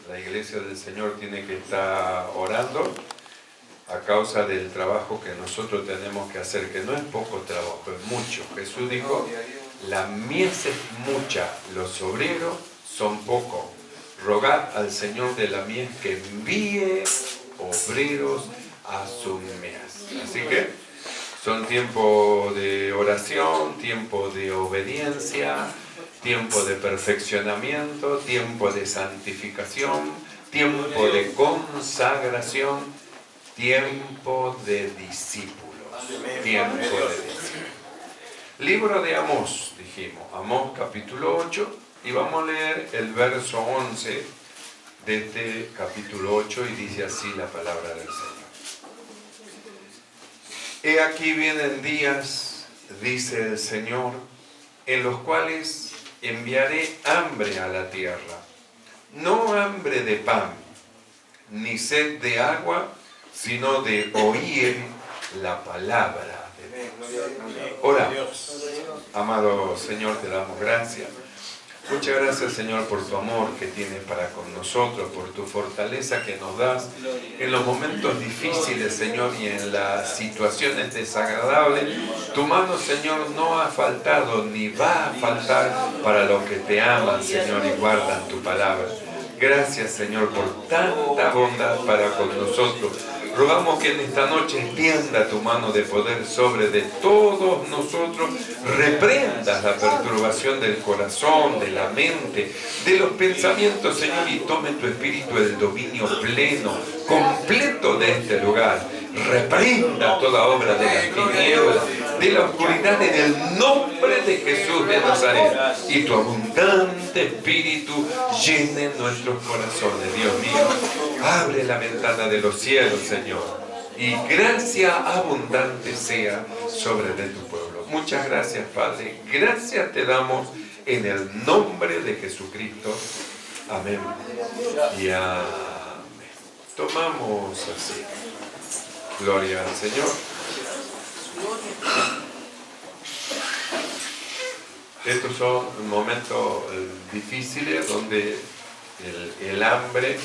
la iglesia del Señor tiene que estar orando a causa del trabajo que nosotros tenemos que hacer, que no es poco trabajo, es mucho. Jesús dijo, la mies es mucha, los obreros son pocos. Rogad al Señor de la mies que envíe obreros a su mies. Así que son tiempos de oración, tiempo de obediencia, tiempo de perfeccionamiento, tiempo de santificación, tiempo de consagración, tiempo de discípulos. Tiempo de discípulos. Libro de Amós, dijimos, Amós capítulo 8, y vamos a leer el verso 11 de este capítulo 8, y dice así la palabra del Señor. He aquí vienen días, dice el Señor, en los cuales enviaré hambre a la tierra, no hambre de pan, ni sed de agua, sino de oír la palabra de Dios. Oramos. Amado Señor, te damos gracias. Muchas gracias, Señor, por tu amor que tienes para con nosotros, por tu fortaleza que nos das en los momentos difíciles, Señor, y en las situaciones desagradables. Tu mano, Señor, no ha faltado ni va a faltar para los que te aman, Señor, y guardan tu palabra. Gracias, Señor, por tanta bondad para con nosotros. Rogamos que en esta noche extienda tu mano de poder sobre de todos nosotros. Reprendas la perturbación del corazón, de la mente, de los pensamientos, Señor, y tome tu espíritu el dominio pleno, completo de este lugar. Reprenda toda obra de las tinieblas, de la oscuridad, en el nombre de Jesús de Nazaret. Y tu abundante espíritu llene nuestros corazones, Dios mío. Abre la ventana de los cielos, Señor, y gracia abundante sea sobre de tu pueblo. Muchas gracias, Padre. Gracias te damos en el nombre de Jesucristo. Amén y amén. Tomamos así. Gloria al Señor. Estos son momentos difíciles donde el hambre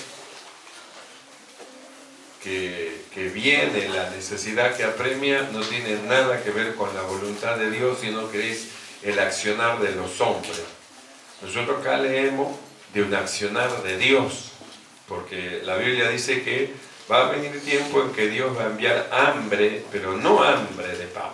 que viene, la necesidad que apremia, no tiene nada que ver con la voluntad de Dios, sino que es el accionar de los hombres. Nosotros acá leemos de un accionar de Dios, porque la Biblia dice que va a venir tiempo en que Dios va a enviar hambre, pero no hambre de pan,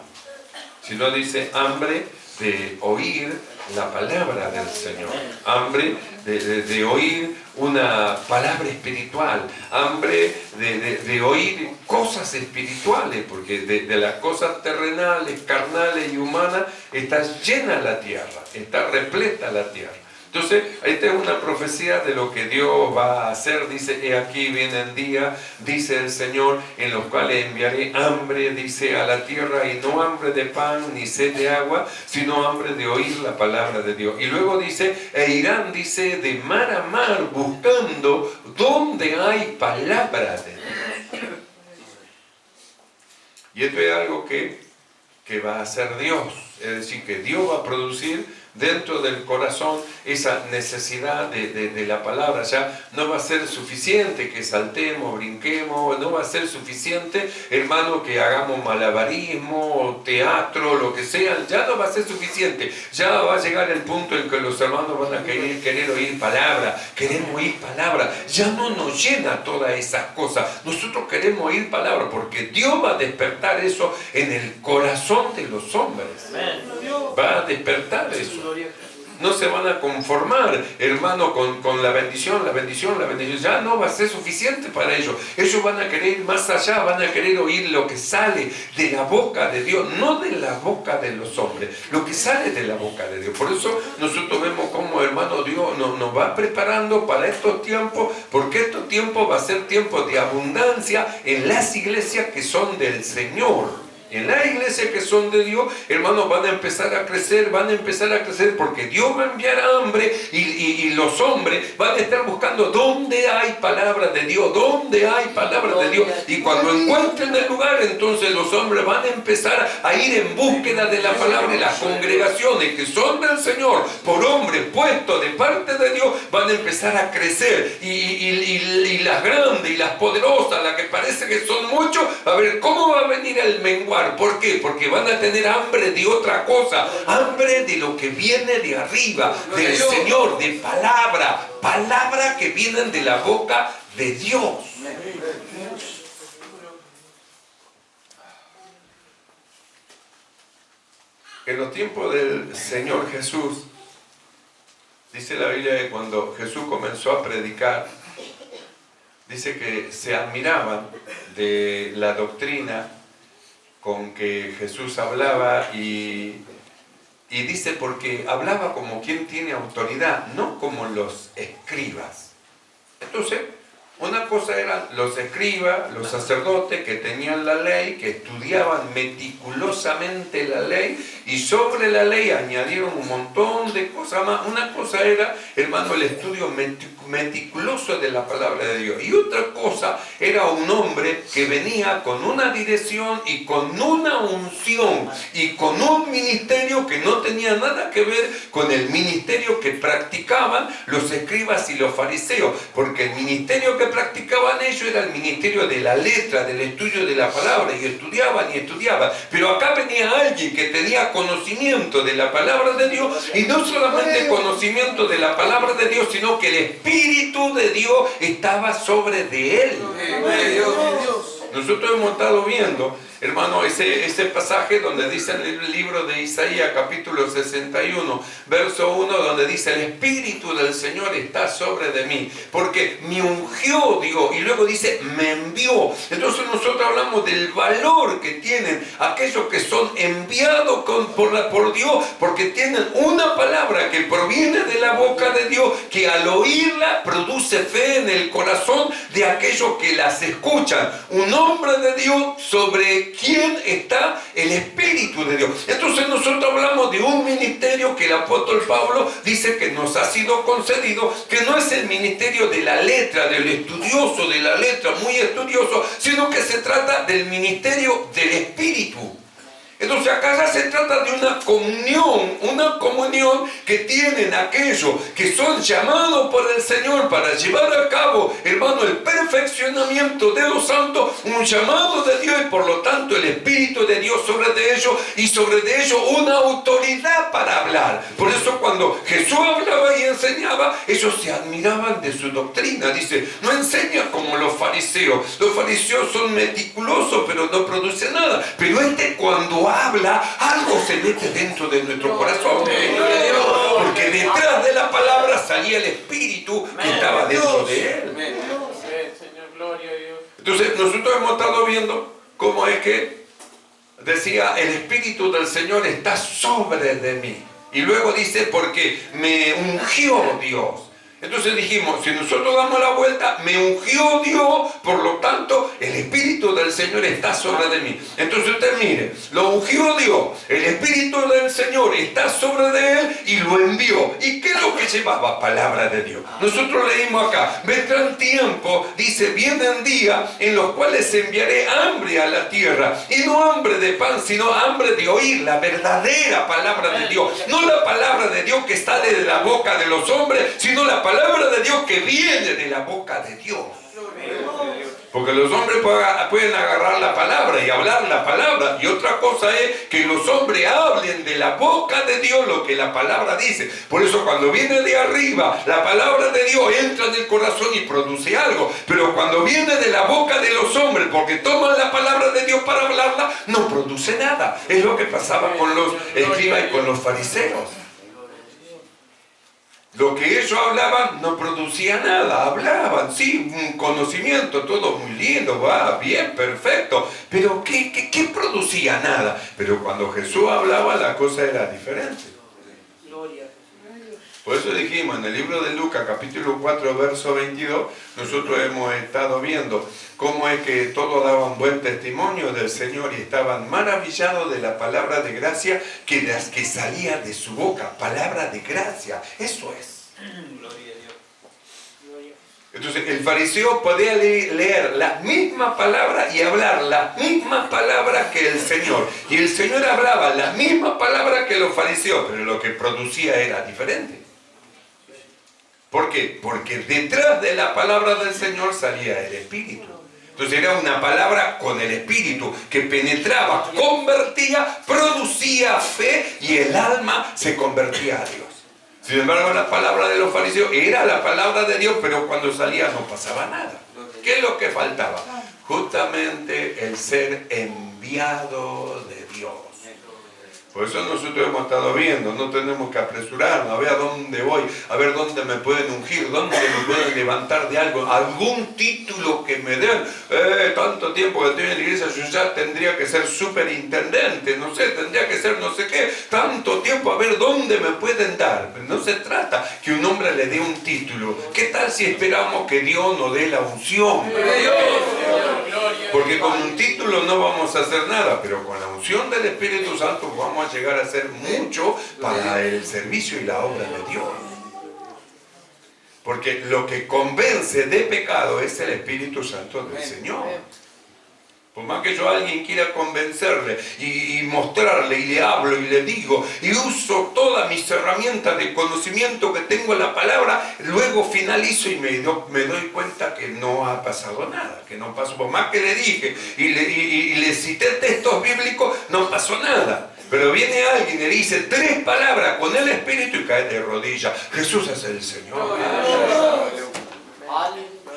sino dice hambre de oír la palabra del Señor, hambre de oír una palabra espiritual, hambre de oír cosas espirituales, porque de las cosas terrenales, carnales y humanas está llena la tierra, está repleta la tierra. Entonces, esta es una profecía de lo que Dios va a hacer. Dice, he aquí vienen días, dice el Señor, en los cuales enviaré hambre, dice, a la tierra, y no hambre de pan ni sed de agua, sino hambre de oír la palabra de Dios. Y luego dice, e irán, dice, de mar a mar, buscando donde hay palabra de Dios. Y esto es algo que va a hacer Dios. Es decir, que Dios va a producir dentro del corazón esa necesidad de la palabra. Ya no va a ser suficiente que saltemos, brinquemos, no va a ser suficiente, hermano, que hagamos malabarismo, teatro, lo que sea, ya no va a ser suficiente. Ya va a llegar el punto en que los hermanos van a querer oír palabra, queremos oír palabra. Ya no nos llena todas esas cosas. Nosotros queremos oír palabra porque Dios va a despertar eso en el corazón de los hombres. Va a despertar eso. No se van a conformar, hermano, con la bendición. Ya no va a ser suficiente para ellos. Ellos van a querer ir más allá, van a querer oír lo que sale de la boca de Dios, no de la boca de los hombres, lo que sale de la boca de Dios. Por eso nosotros vemos cómo, hermano, Dios nos va preparando para estos tiempos, porque estos tiempos va a ser tiempos de abundancia en las iglesias que son del Señor. En la iglesia que son de Dios, hermanos, van a empezar a crecer, porque Dios va a enviar hambre y los hombres van a estar buscando dónde hay palabra de Dios, dónde hay palabra de Dios. Y cuando encuentren el lugar, entonces los hombres van a empezar a ir en búsqueda de la palabra, y las congregaciones que son del Señor, por hombres puestos de parte de Dios, van a empezar a crecer. Y las grandes y las poderosas, las que parece que son muchos, a ver, ¿cómo va a venir el menguar? ¿Por qué? Porque van a tener hambre de otra cosa, hambre de lo que viene de arriba, del Señor, de palabra que vienen de la boca de Dios. En los tiempos del Señor Jesús, dice la Biblia que cuando Jesús comenzó a predicar, dice que se admiraban de la doctrina con que Jesús hablaba y dice porque hablaba como quien tiene autoridad, no como los escribas. Entonces, una cosa eran los escribas, los sacerdotes que tenían la ley, que estudiaban meticulosamente la ley y sobre la ley añadieron un montón de cosas más. Una cosa era, hermano, el estudio meticuloso de la palabra de Dios. Y otra cosa era un hombre que venía con una dirección y con una unción y con un ministerio que no tenía nada que ver con el ministerio que practicaban los escribas y los fariseos, porque el ministerio que practicaban ellos era el ministerio de la letra, del estudio de la palabra, y estudiaban, pero acá venía alguien que tenía conocimiento de la palabra de Dios, y no solamente conocimiento de la palabra de Dios, sino que el Espíritu de Dios estaba sobre de él. Nosotros hemos estado viendo, hermano, ese pasaje donde dice en el libro de Isaías, capítulo 61, verso 1, donde dice: el Espíritu del Señor está sobre de mí, porque me ungió Dios, y luego dice, me envió. Entonces nosotros hablamos del valor que tienen aquellos que son enviados por Dios, porque tienen una palabra que proviene de la boca de Dios, que al oírla produce fe en el corazón de aquellos que las escuchan. Un hombre de Dios sobre quien está el Espíritu de Dios. Entonces nosotros hablamos de un ministerio que el apóstol Pablo dice que nos ha sido concedido, que no es el ministerio de la letra, del estudioso de la letra, muy estudioso, sino que se trata del ministerio del Espíritu. Entonces acá ya se trata de una comunión que tienen aquellos que son llamados por el Señor para llevar a cabo, hermano, el perfeccionamiento de los santos, un llamado de Dios, y por lo tanto el Espíritu de Dios sobre de ellos, y sobre de ellos una autoridad para hablar. Por eso cuando Jesús hablaba y enseñaba, ellos se admiraban de su doctrina. Dice, no enseña como los fariseos. Los fariseos son meticulosos, pero no producen nada. Pero cuando habla, algo se mete dentro de nuestro corazón, porque detrás de la palabra salía el Espíritu que estaba dentro de él. Entonces nosotros hemos estado viendo cómo es que decía, el Espíritu del Señor está sobre de mí, y luego dice, porque me ungió Dios. Entonces dijimos, si nosotros damos la vuelta, me ungió Dios, por lo tanto, el Espíritu del Señor está sobre de mí. Entonces usted mire, lo ungió Dios, el Espíritu del Señor está sobre de él y lo envió. ¿Y qué es lo que llevaba? Palabra de Dios. Nosotros leímos acá, vendrán tiempos, dice, vienen días en los cuales enviaré hambre a la tierra, y no hambre de pan, sino hambre de oír la verdadera palabra de Dios. No la palabra de Dios que sale de la boca de los hombres, sino la palabra de Dios que viene de la boca de Dios. Porque los hombres pueden agarrar la palabra y hablar la palabra, y otra cosa es que los hombres hablen de la boca de Dios lo que la palabra dice. Por eso cuando viene de arriba, la palabra de Dios entra en el corazón y produce algo. Pero cuando viene de la boca de los hombres, porque toman la palabra de Dios para hablarla, no produce nada. Es lo que pasaba con los escribas y con los fariseos. Lo que ellos hablaban no producía nada. Hablaban, sí, un conocimiento, todo muy lindo, va, bien, perfecto. Pero ¿qué producía? Nada. Pero cuando Jesús hablaba, la cosa era diferente. Por eso dijimos, en el libro de Lucas, capítulo 4, verso 22, nosotros hemos estado viendo cómo es que todos daban buen testimonio del Señor y estaban maravillados de la palabra de gracia que salía de su boca. Palabra de gracia, eso es. Gloria a Dios. Entonces el fariseo podía leer las mismas palabras y hablar las mismas palabras que el Señor. Y el Señor hablaba las mismas palabras que los fariseos, pero lo que producía era diferente. ¿Por qué? Porque detrás de la palabra del Señor salía el Espíritu. Entonces era una palabra con el Espíritu que penetraba, convertía, producía fe y el alma se convertía a Dios. Sin embargo, la palabra de los fariseos era la palabra de Dios, pero cuando salía no pasaba nada. ¿Qué es lo que faltaba? Justamente el ser enviado de Dios. Por eso nosotros hemos estado viendo, no tenemos que apresurarnos, a ver a dónde voy, a ver dónde me pueden ungir, dónde me pueden levantar de algo, algún título que me den. Tanto tiempo que estoy en la iglesia, yo ya tendría que ser superintendente, no sé, tendría que ser no sé qué, tanto tiempo a ver dónde me pueden dar. Pero no se trata que un hombre le dé un título. ¿Qué tal si esperamos que Dios nos dé la unción? Porque con un título no vamos a hacer nada, pero con la unción del Espíritu Santo vamos a llegar a hacer mucho para el servicio y la obra de Dios. Porque lo que convence de pecado es el Espíritu Santo del Señor. Por más que yo a alguien quiera convencerle y mostrarle y le hablo y le digo y uso todas mis herramientas de conocimiento que tengo en la palabra, luego finalizo y me doy cuenta que no ha pasado nada, que no pasó. Por más que le dije y le cité textos bíblicos, no pasó nada. Pero viene alguien y le dice 3 palabras con el Espíritu y cae de rodillas. Jesús es el Señor.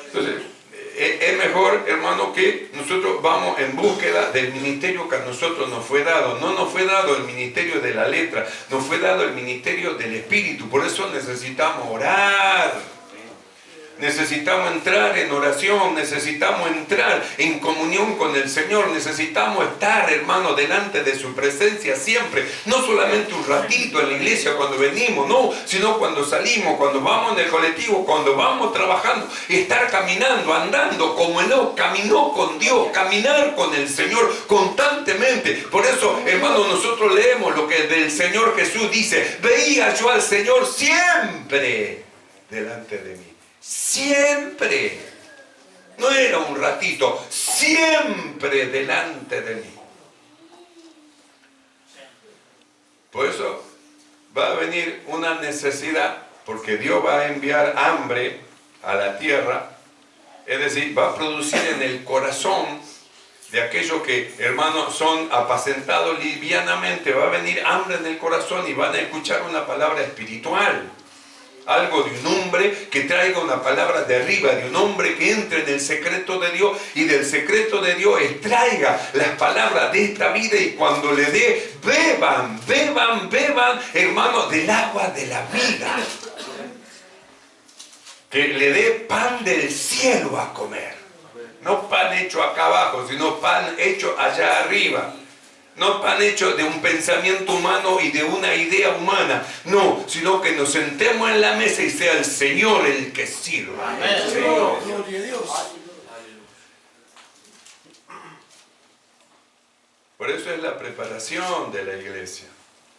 Entonces, es mejor, hermano, que nosotros vamos en búsqueda del ministerio que a nosotros nos fue dado. No nos fue dado el ministerio de la letra, nos fue dado el ministerio del Espíritu. Por eso necesitamos orar. Necesitamos entrar en oración, necesitamos entrar en comunión con el Señor, necesitamos estar, hermano, delante de su presencia siempre, no solamente un ratito en la iglesia cuando venimos, no, sino cuando salimos, cuando vamos en el colectivo, cuando vamos trabajando, estar caminando, andando como Enoc caminó con Dios, caminar con el Señor constantemente. Por eso, hermano, nosotros leemos lo que del Señor Jesús dice: veía yo al Señor siempre delante de mí. Siempre, no era un ratito, siempre delante de mí. Por eso va a venir una necesidad, porque Dios va a enviar hambre a la tierra, es decir, va a producir en el corazón de aquellos que, hermanos, son apacentados livianamente, va a venir hambre en el corazón y van a escuchar una palabra espiritual. Algo de un hombre que traiga una palabra de arriba, de un hombre que entre en el secreto de Dios y del secreto de Dios extraiga las palabras de esta vida y cuando le dé, beban, hermanos, del agua de la vida. Que le dé pan del cielo a comer. No pan hecho acá abajo, sino pan hecho allá arriba. No pan hecho de un pensamiento humano y de una idea humana. No, sino que nos sentemos en la mesa y sea el Señor el que sirva. El Señor. Por eso es la preparación de la iglesia.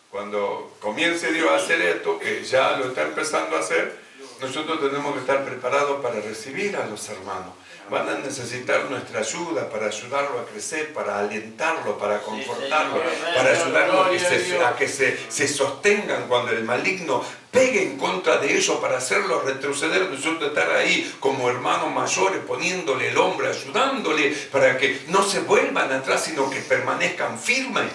Cuando comience Dios a hacer esto, que ya lo está empezando a hacer, nosotros tenemos que estar preparados para recibir a los hermanos. Van a necesitar nuestra ayuda para ayudarlo a crecer, para alentarlo, para confortarlo, para ayudarlo a que se sostengan cuando el maligno pegue en contra de ellos, para hacerlos retroceder. Nosotros estar ahí como hermanos mayores, poniéndole el hombro, ayudándole para que no se vuelvan atrás, sino que permanezcan firmes.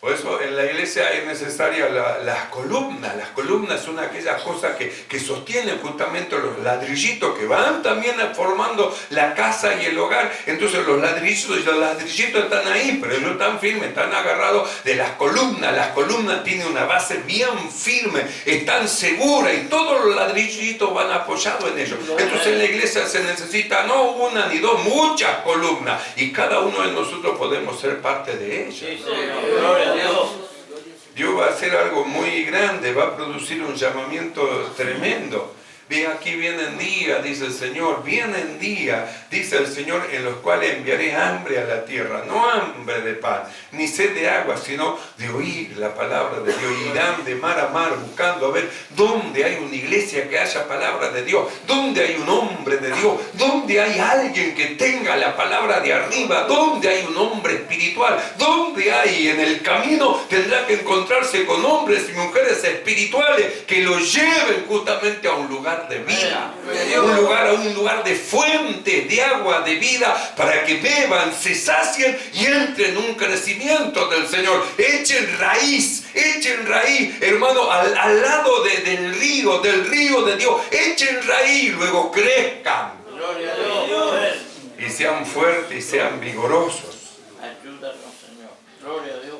Por eso en la iglesia es necesaria las columnas. Las columnas son aquellas cosas que sostienen justamente los ladrillitos que van también formando la casa y el hogar. Entonces los ladrillitos están ahí, pero ellos están firmes, están agarrados de las columnas. Las columnas tienen una base bien firme, están seguras y todos los ladrillitos van apoyados en ellos. Entonces en la iglesia se necesita no una ni dos, muchas columnas. Y cada uno de nosotros podemos ser parte de ellas. Sí, Dios. Dios va a hacer algo muy grande, va a producir un llamamiento tremendo. Ve, aquí vienen días, dice el Señor, vienen días, dice el Señor, en los cuales enviaré hambre a la tierra, no hambre de pan, ni sed de agua, sino de oír la palabra de Dios. Irán de mar a mar buscando a ver dónde hay una iglesia que haya palabra de Dios, dónde hay un hombre de Dios, dónde hay alguien que tenga la palabra de arriba, dónde hay un hombre espiritual, dónde hay en el camino, tendrá que encontrarse con hombres y mujeres espirituales que lo lleven justamente a un lugar de vida, un lugar de fuente de agua de vida, para que beban, se sacien y entren en un crecimiento del Señor. Echen raíz, hermano, al lado del río de Dios. Echen raíz, luego crezcan. Gloria a Dios. Y sean fuertes y sean vigorosos. Ayúdanos, Señor. Gloria a Dios.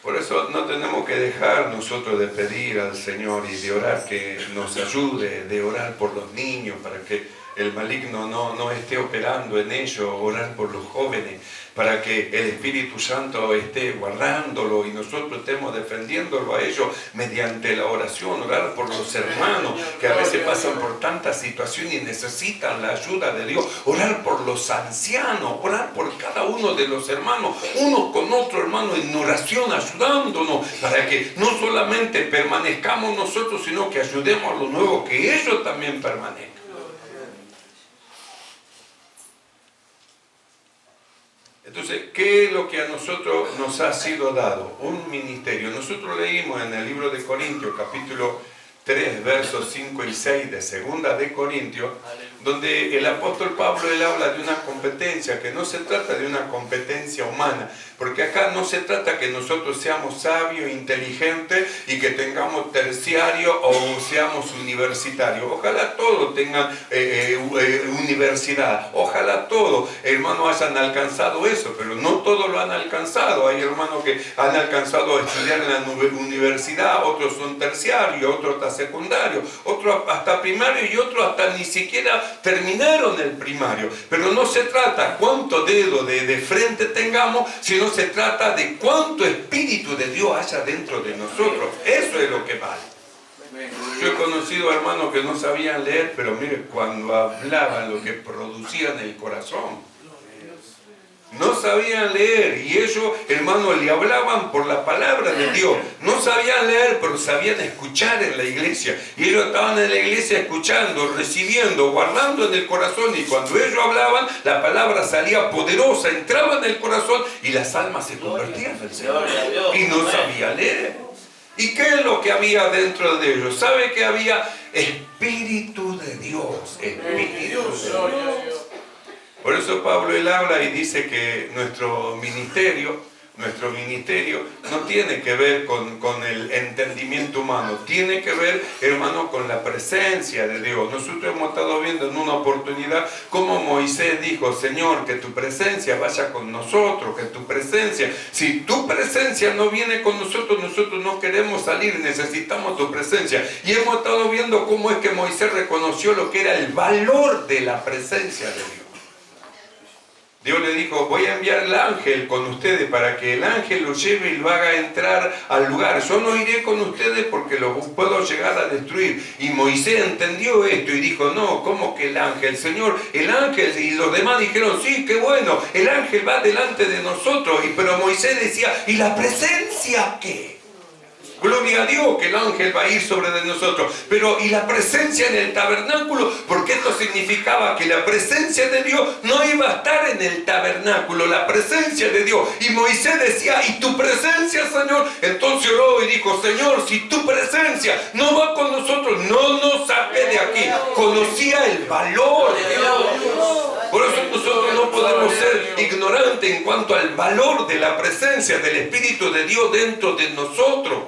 Por eso no tenemos que dejar nosotros de pedir al Señor y de orar que nos ayude, de orar por los niños para que el maligno no esté operando en ellos, orar por los jóvenes, para que el Espíritu Santo esté guardándolo y nosotros estemos defendiéndolo a ellos mediante la oración, orar por los hermanos que a veces pasan por tantas situaciones y necesitan la ayuda de Dios, orar por los ancianos, orar por cada uno de los hermanos, unos con otros, hermanos, en oración, ayudándonos, para que no solamente permanezcamos nosotros, sino que ayudemos a los nuevos, que ellos también permanezcan. Entonces, ¿qué es lo que a nosotros nos ha sido dado? Un ministerio. Nosotros leímos en el libro de Corintios, capítulo 3, versos 5 y 6 de Segunda de Corintios, donde el apóstol Pablo, él habla de una competencia, que no se trata de una competencia humana, porque acá no se trata que nosotros seamos sabios, inteligentes y que tengamos terciario o seamos universitarios. Ojalá todos tengan universidad, ojalá todos, hermanos, hayan alcanzado eso, pero no todos lo han alcanzado. Hay hermanos que han alcanzado a estudiar en la universidad, otros son terciarios, otros hasta secundarios, otros hasta primario y otros hasta ni siquiera terminaron el primario. Pero no se trta cuánto dedo de frente tengamos, sino se trata de cuánto Espíritu de Dios haya dentro de nosotros. Eso es lo que vale. Yo he conocido hermanos que no sabían leer, pero mire, cuando hablaban lo que producía en el corazón. No sabían leer y ellos, hermanos, le hablaban por la palabra de Dios. No sabían leer, pero sabían escuchar en la iglesia. Y ellos estaban en la iglesia escuchando, recibiendo, guardando en el corazón. Y cuando ellos hablaban, la palabra salía poderosa, entraba en el corazón y las almas se convertían en el Señor. Y no sabían leer. ¿Y qué es lo que había dentro de ellos? ¿Sabe que había? Espíritu de Dios. Espíritu de Dios. Por eso Pablo él habla y dice que nuestro ministerio no tiene que ver con el entendimiento humano, tiene que ver, hermano, con la presencia de Dios. Nosotros hemos estado viendo en una oportunidad cómo Moisés dijo: Señor, que tu presencia vaya con nosotros, que tu presencia, si tu presencia no viene con nosotros, nosotros no queremos salir, necesitamos tu presencia. Y hemos estado viendo cómo es que Moisés reconoció lo que era el valor de la presencia de Dios. Dios le dijo: voy a enviar el ángel con ustedes para que el ángel lo lleve y lo haga entrar al lugar. Yo no iré con ustedes porque lo puedo llegar a destruir. Y Moisés entendió esto y dijo: no, ¿cómo que el ángel? Señor, el ángel. Y los demás dijeron: sí, qué bueno, el ángel va delante de nosotros. Pero Moisés decía: ¿y la presencia qué? Gloria a Dios que el ángel va a ir sobre de nosotros. Pero ¿y la presencia en el tabernáculo? Porque esto significaba que la presencia de Dios no iba a estar en el tabernáculo, la presencia de Dios. Y Moisés decía: ¿y tu presencia, Señor? Entonces oró y dijo: Señor, si tu presencia no va con nosotros, no nos saques de aquí. Conocía el valor de Dios. Por eso nosotros no podemos ser ignorantes en cuanto al valor de la presencia del Espíritu de Dios dentro de nosotros.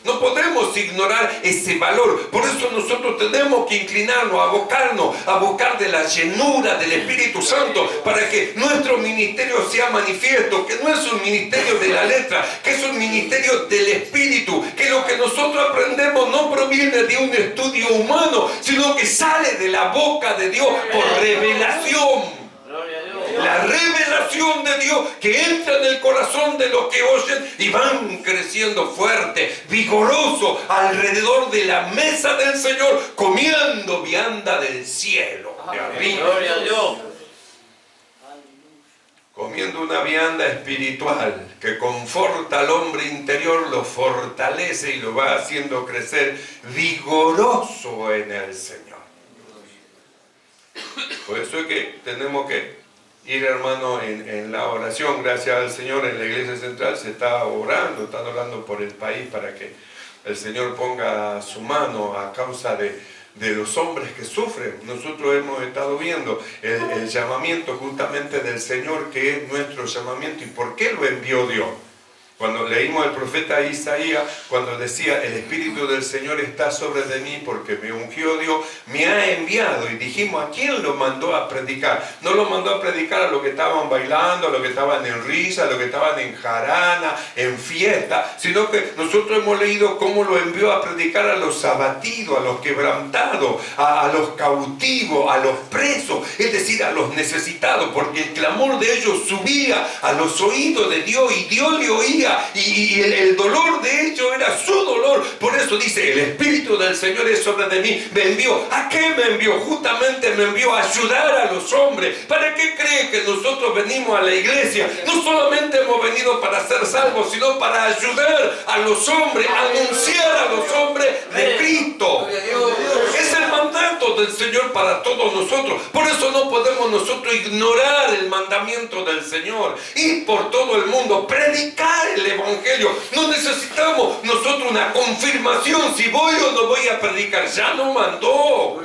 No podemos ignorar ese valor. Por eso nosotros tenemos que inclinarnos, abocarnos, a buscar de la llenura del Espíritu Santo para que nuestro ministerio sea manifiesto, que no es un ministerio de la letra, que es un ministerio del Espíritu, que lo que nosotros aprendemos no proviene de un estudio humano, sino que sale de la boca de Dios por revelación. La revelación de Dios que entra en el corazón de los que oyen y van creciendo fuerte, vigoroso, alrededor de la mesa del Señor, comiendo vianda del cielo, de arriba. Gloria a Dios. Comiendo una vianda espiritual que conforta al hombre interior, lo fortalece y lo va haciendo crecer vigoroso en el Señor. Por eso es que tenemos que ir, hermano, en la oración. Gracias al Señor, en la iglesia central se está orando, están orando por el país para que el Señor ponga su mano a causa de los hombres que sufren. Nosotros hemos estado viendo el llamamiento justamente del Señor, que es nuestro llamamiento. ¿Y por qué lo envió Dios? Cuando leímos al profeta Isaías, cuando decía, el Espíritu del Señor está sobre de mí porque me ungió Dios, me ha enviado. Y dijimos, ¿a quién lo mandó a predicar? No lo mandó a predicar a los que estaban bailando, a los que estaban en risa, a los que estaban en jarana, en fiesta, sino que nosotros hemos leído cómo lo envió a predicar a los abatidos, a los quebrantados, a los cautivos, a los presos, es decir, a los necesitados, porque el clamor de ellos subía a los oídos de Dios y Dios le oía. Y el dolor de ellos era su dolor. Por eso dice, el Espíritu del Señor es sobre de mí. Me envió. ¿A qué me envió? Justamente me envió a ayudar a los hombres. ¿Para qué cree que nosotros venimos a la iglesia? No solamente hemos venido para ser salvos, sino para ayudar a los hombres, a anunciar a los hombres de Cristo. Es el mandato del Señor para todos nosotros. Por eso no podemos nosotros ignorar el mandamiento del Señor. Ir por todo el mundo, predicar el Evangelio. No necesitamos nosotros una confirmación si voy o no voy a predicar. Ya nos mandó.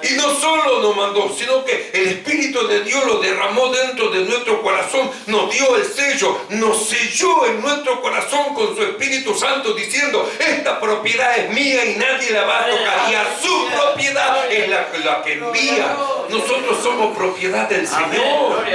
Y no solo nos mandó, sino que el Espíritu de Dios lo derramó dentro de nuestro corazón, nos dio el sello, nos selló en nuestro corazón con su Espíritu Santo, diciendo, esta propiedad es mía y nadie la va a tocar. Y a su propiedad es la que envía. Nosotros somos propiedad del Señor.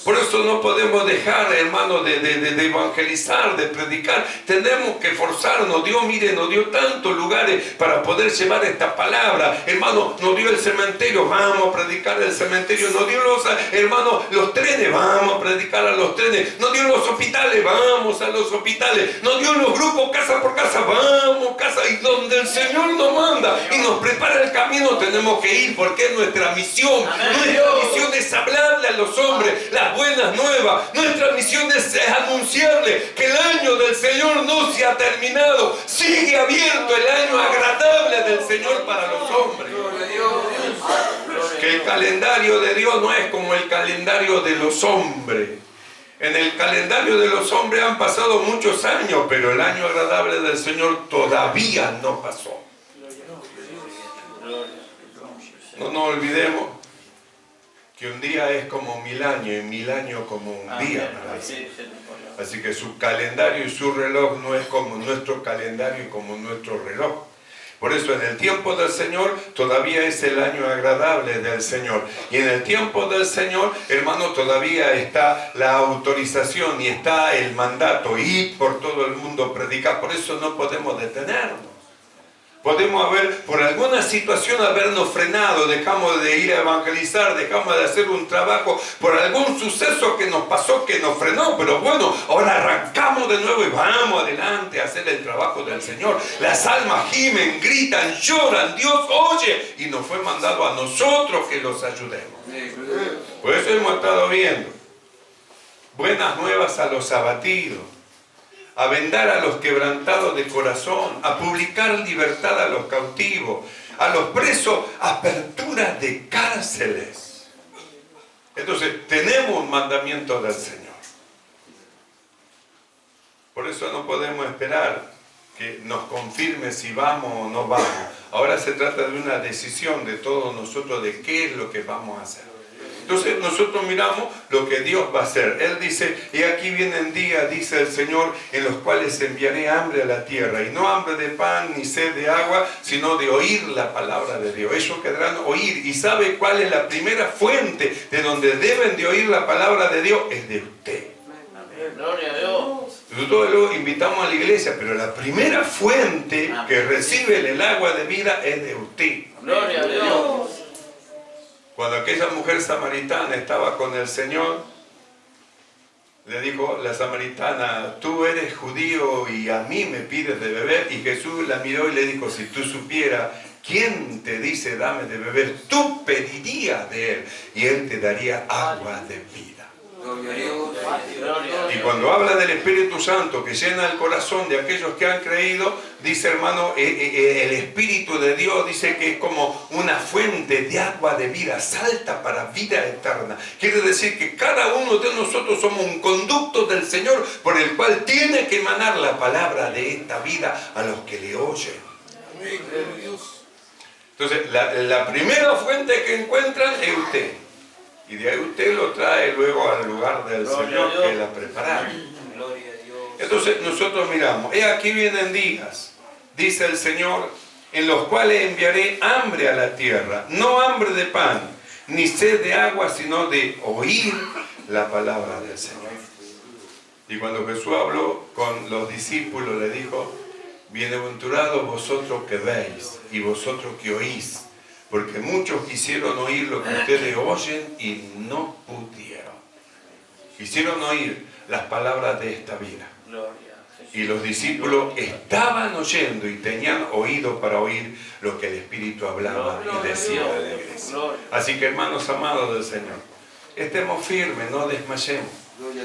Por eso no podemos dejar, hermano, de evangelizar, de predicar. Tenemos que esforzarnos. Dios, mire, nos dio tantos lugares para poder llevar esta palabra. Hermano, nos dio el cementerio, vamos a predicar el cementerio. Nos dio los trenes, vamos a predicar a los trenes. Nos dio los hospitales, vamos a los hospitales. Nos dio los grupos casa por casa, vamos casa. Y donde el Señor nos manda y nos prepara el camino, tenemos que ir, porque es nuestra misión. Nuestra misión es hablarle a los hombres las buenas nuevas. Nuestra misión es anunciarle que el año del Señor no se ha terminado. Sigue abierto el año agradable del Señor para los hombres. Que el calendario de Dios no es como el calendario de los hombres. En el calendario de los hombres han pasado muchos años, pero el año agradable del Señor todavía no pasó. No nos olvidemos que un día es como 1000 años y 1000 años como un día para el Señor. Así que su calendario y su reloj no es como nuestro calendario y como nuestro reloj. Por eso en el tiempo del Señor todavía es el año agradable del Señor. Y en el tiempo del Señor, hermano, todavía está la autorización y está el mandato. Ir por todo el mundo, predicar. Por eso no podemos detenernos. Podemos por alguna situación habernos frenado, dejamos de ir a evangelizar, dejamos de hacer un trabajo por algún suceso que nos pasó, que nos frenó, pero bueno, ahora arrancamos de nuevo y vamos adelante a hacer el trabajo del Señor. Las almas gimen, gritan, lloran, Dios oye, y nos fue mandado a nosotros que los ayudemos. Por eso hemos estado viendo buenas nuevas a los abatidos, a vendar a los quebrantados de corazón, a publicar libertad a los cautivos, a los presos, apertura de cárceles. Entonces, tenemos un mandamiento del Señor. Por eso no podemos esperar que nos confirme si vamos o no vamos. Ahora se trata de una decisión de todos nosotros de qué es lo que vamos a hacer. Entonces nosotros miramos lo que Dios va a hacer. Él dice, y aquí vienen días, dice el Señor, en los cuales enviaré hambre a la tierra, y no hambre de pan ni sed de agua, sino de oír la palabra de Dios. Ellos querrán oír. ¿Y sabe cuál es la primera fuente de donde deben de oír la palabra de Dios? Es de usted. Gloria a Dios. Nosotros luego invitamos a la iglesia, pero la primera fuente que recibe el agua de vida es de usted. Gloria a Dios. Cuando aquella mujer samaritana estaba con el Señor, le dijo la samaritana, tú eres judío y a mí me pides de beber. Y Jesús la miró y le dijo, si tú supieras quién te dice dame de beber, tú pedirías de él y él te daría agua de vida. Y cuando habla del Espíritu Santo que llena el corazón de aquellos que han creído, dice hermano, el Espíritu de Dios dice que es como una fuente de agua de vida, salta para vida eterna. Quiere decir que cada uno de nosotros somos un conducto del Señor por el cual tiene que emanar la palabra de esta vida a los que le oyen. Entonces, la primera fuente que encuentran es usted. Y de ahí usted lo trae luego al lugar del Señor que la prepararon. Entonces nosotros miramos, aquí vienen días, dice el Señor, en los cuales enviaré hambre a la tierra, no hambre de pan, ni sed de agua, sino de oír la palabra del Señor. Y cuando Jesús habló con los discípulos, le dijo, bienaventurados vosotros que veis y vosotros que oís, porque muchos quisieron oír lo que ustedes oyen y no pudieron. Quisieron oír las palabras de esta vida. Y los discípulos estaban oyendo y tenían oído para oír lo que el Espíritu hablaba y decía de la iglesia. Así que hermanos amados del Señor, estemos firmes, no desmayemos.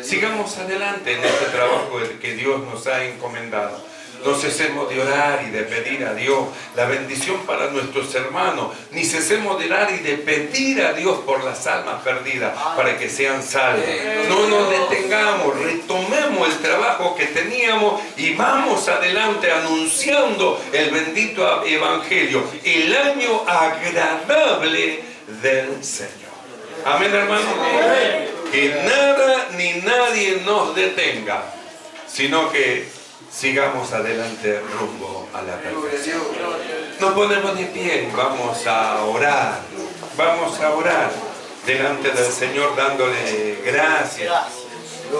Sigamos adelante en este trabajo que Dios nos ha encomendado. No cesemos de orar y de pedir a Dios la bendición para nuestros hermanos, ni cesemos de orar y de pedir a Dios por las almas perdidas para que sean salvas. No nos detengamos, retomemos el trabajo que teníamos y vamos adelante anunciando el bendito Evangelio, el año agradable del Señor. Amén, hermano. Que nada ni nadie nos detenga, sino que sigamos adelante rumbo a la perfección. Nos ponemos de pie, vamos a orar delante del Señor dándole gracias.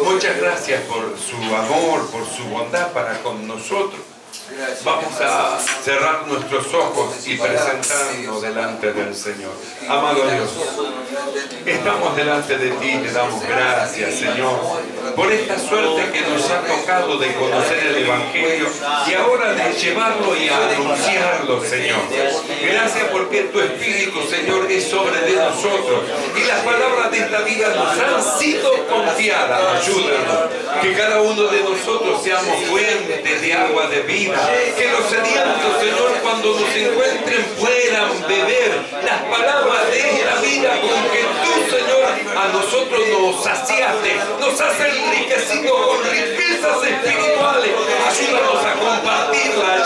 Muchas gracias por su amor, por su bondad para con nosotros. Vamos a cerrar nuestros ojos y presentarnos delante del Señor. Amado Dios, estamos delante de ti y te damos gracias, Señor, por esta suerte que nos ha tocado de conocer el Evangelio y ahora de llevarlo y anunciarlo, Señor. Gracias porque tu Espíritu, Señor, es sobre de nosotros y las palabras de esta vida nos han sido confiadas. Ayúdanos, que cada uno de nosotros seamos fuentes de agua de vida. Que los sedientos, Señor, cuando nos encuentren puedan beber las palabras de la vida con que tú, Señor, a nosotros nos saciaste, nos has enriquecido con riquezas espirituales. Ayúdanos a compartirlas